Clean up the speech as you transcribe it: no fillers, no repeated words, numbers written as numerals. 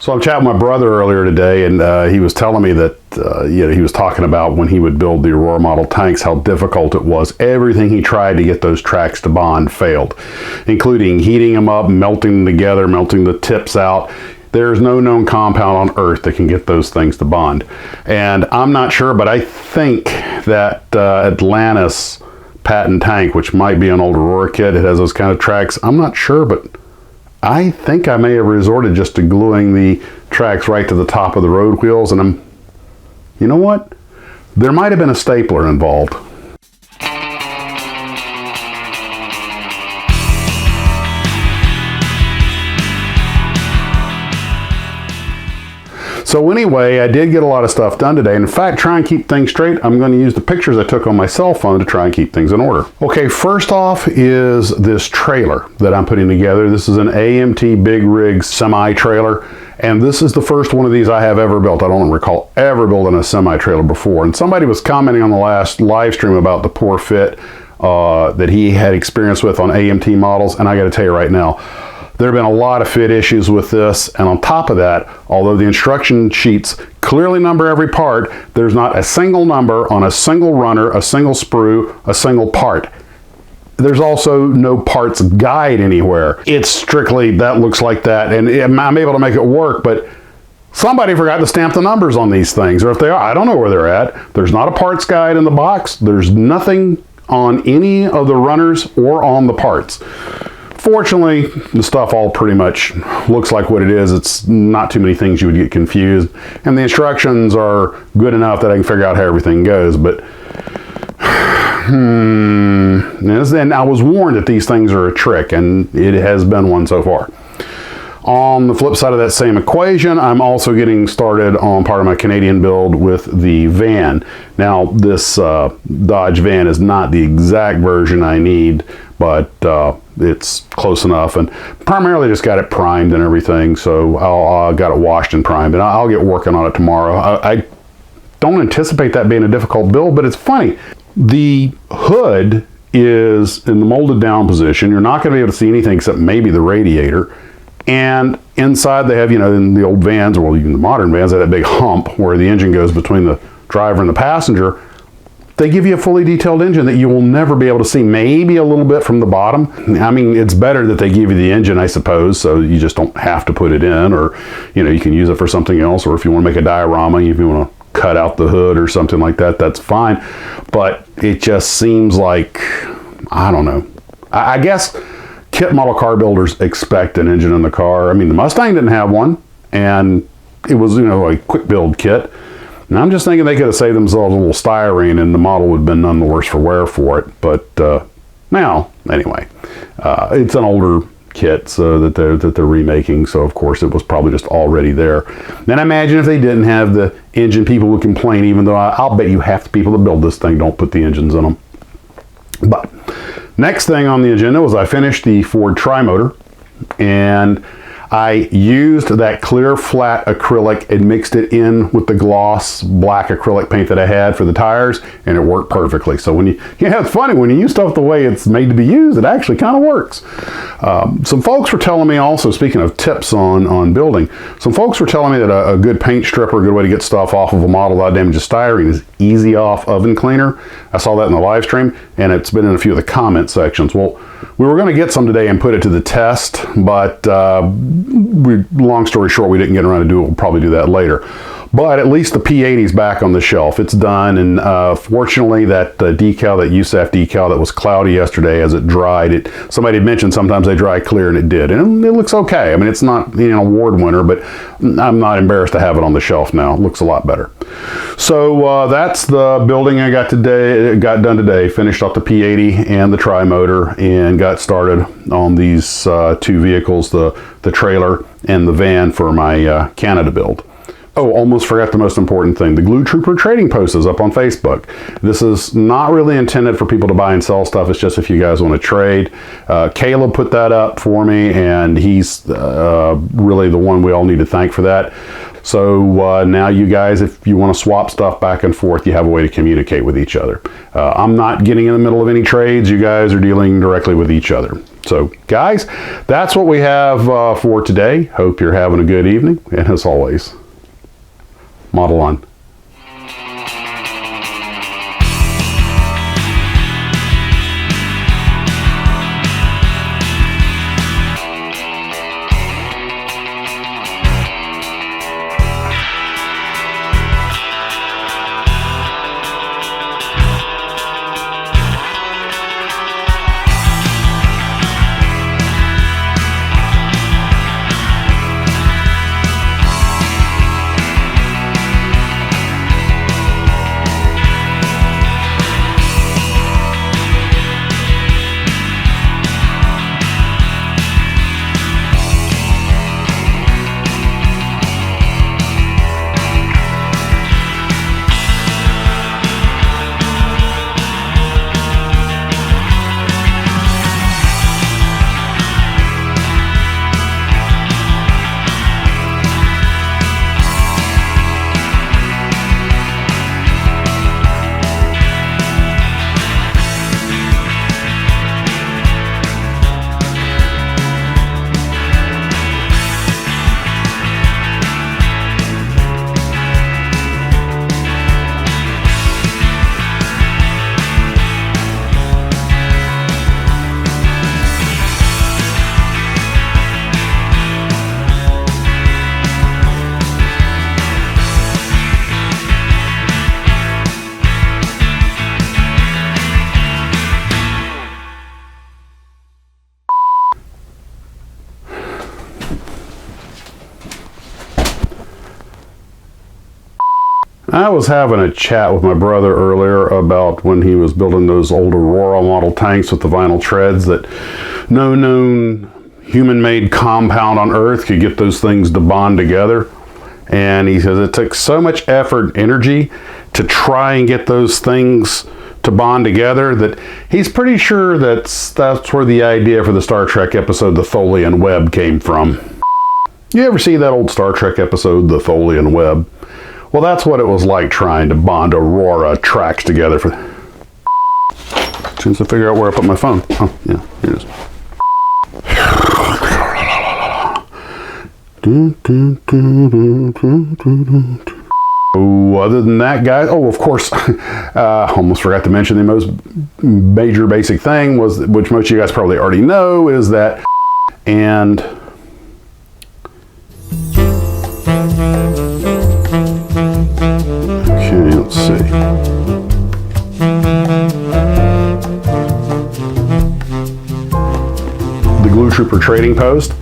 So I'm chatting with my brother earlier today, and he was telling me that he was talking about when he would build the Aurora model tanks, how difficult it was. Everything he tried to get those tracks to bond failed, including heating them up, melting them together, melting the tips out. There's no known compound on Earth that can get those things to bond. And I'm not sure, but I think that Atlantis patent tank, which might be an old Aurora kit, it has those kind of tracks. I'm not sure, but I think I may have resorted just to gluing the tracks right to the top of the road wheels, and you know what? There might have been a stapler involved. So anyway, I did get a lot of stuff done today. In fact, try and keep things straight, I'm going to use the pictures I took on my cell phone to try and keep things in order. Okay, first off is this trailer that I'm putting together. This is an AMT Big Rig semi-trailer, and this is the first one of these I have ever built. I don't recall ever building a semi-trailer before. And somebody was commenting on the last live stream about the poor fit that he had experience with on AMT models, and I got to tell you right now, there have been a lot of fit issues with this, and on top of that, although the instruction sheets clearly number every part, there's not a single number on a single runner, a single sprue, a single part. There's also no parts guide anywhere. It's strictly, that looks like that, and I'm able to make it work, but somebody forgot to stamp the numbers on these things, or if they are, I don't know where they're at. There's not a parts guide in the box. There's nothing on any of the runners or on the parts. Fortunately, the stuff all pretty much looks like what it is. It's not too many things you would get confused. And the instructions are good enough that I can figure out how everything goes. But, and I was warned that these things are a trick, and it has been one so far. On the flip side of that same equation, I'm also getting started on part of my Canadian build with the van. Now, this Dodge van is not the exact version I need, but it's close enough, and primarily just got it primed and everything, so I got it washed and primed, and I'll get working on it tomorrow. I don't anticipate that being a difficult build, but it's funny. The hood is in the molded down position. You're not going to be able to see anything except maybe the radiator. And inside they have, in the old vans, or even the modern vans, they have that big hump where the engine goes between the driver and the passenger. They give you a fully detailed engine that you will never be able to see, maybe a little bit from the bottom. I mean, it's better that they give you the engine, I suppose, so you just don't have to put it in, or, you can use it for something else, or if you want to make a diorama, if you want to cut out the hood or something like that, that's fine. But it just seems like, I don't know. I guess kit model car builders expect an engine in the car. I mean, the Mustang didn't have one, and it was, a quick build kit. And I'm just thinking they could have saved themselves a little styrene, and the model would have been none the worse for wear for it. But now, anyway, it's an older kit that they're remaking, so of course it was probably just already there. Then I imagine if they didn't have the engine, people would complain, even though I'll bet you half the people that build this thing don't put the engines in them. But next thing on the agenda was I finished the Ford Tri-Motor, and I used that clear flat acrylic and mixed it in with the gloss black acrylic paint that I had for the tires, and it worked perfectly. So when it's funny, when you use stuff the way it's made to be used, it actually kind of works. Some folks were telling me also, speaking of tips on building, some folks were telling me that a good paint stripper, a good way to get stuff off of a model without damaging styrene, is Easy Off Oven Cleaner. I saw that in the live stream, and it's been in a few of the comment sections. Well, we were going to get some today and put it to the test, but long story short, we didn't get around to do it. We'll probably do that later. But at least the P80 is back on the shelf. It's done, and fortunately that decal, that USAF decal that was cloudy yesterday, as it dried, somebody had mentioned sometimes they dry clear, and it did. And it looks okay. I mean, it's not an award winner, but I'm not embarrassed to have it on the shelf now. It looks a lot better. So that's the building I got done today. Finished off the P80 and the Tri-Motor, and got started on these two vehicles, the trailer and the van for my Canada build. Oh, almost forgot the most important thing. The Glue Trooper trading post is up on Facebook. This is not really intended for people to buy and sell stuff. It's just if you guys want to trade. Caleb put that up for me, and he's really the one we all need to thank for that. So now you guys, if you want to swap stuff back and forth, you have a way to communicate with each other. I'm not getting in the middle of any trades. You guys are dealing directly with each other. So, guys, that's what we have for today. Hope you're having a good evening. And as always, model on. I was having a chat with my brother earlier about when he was building those old Aurora model tanks with the vinyl treads, that no known human-made compound on Earth could get those things to bond together. And he says it took so much effort and energy to try and get those things to bond together that he's pretty sure that's where the idea for the Star Trek episode The Tholian Web came from. You ever see that old Star Trek episode, The Tholian Web? Well, that's what it was like trying to bond Aurora tracks together for... As soon as I figure out where I put my phone. Oh, yeah, here it is. Oh, other than that, guys, oh, of course, almost forgot to mention the most major basic thing was, which most of you guys probably already know, is that, and... Okay, let's see. The Glue Trooper trading post.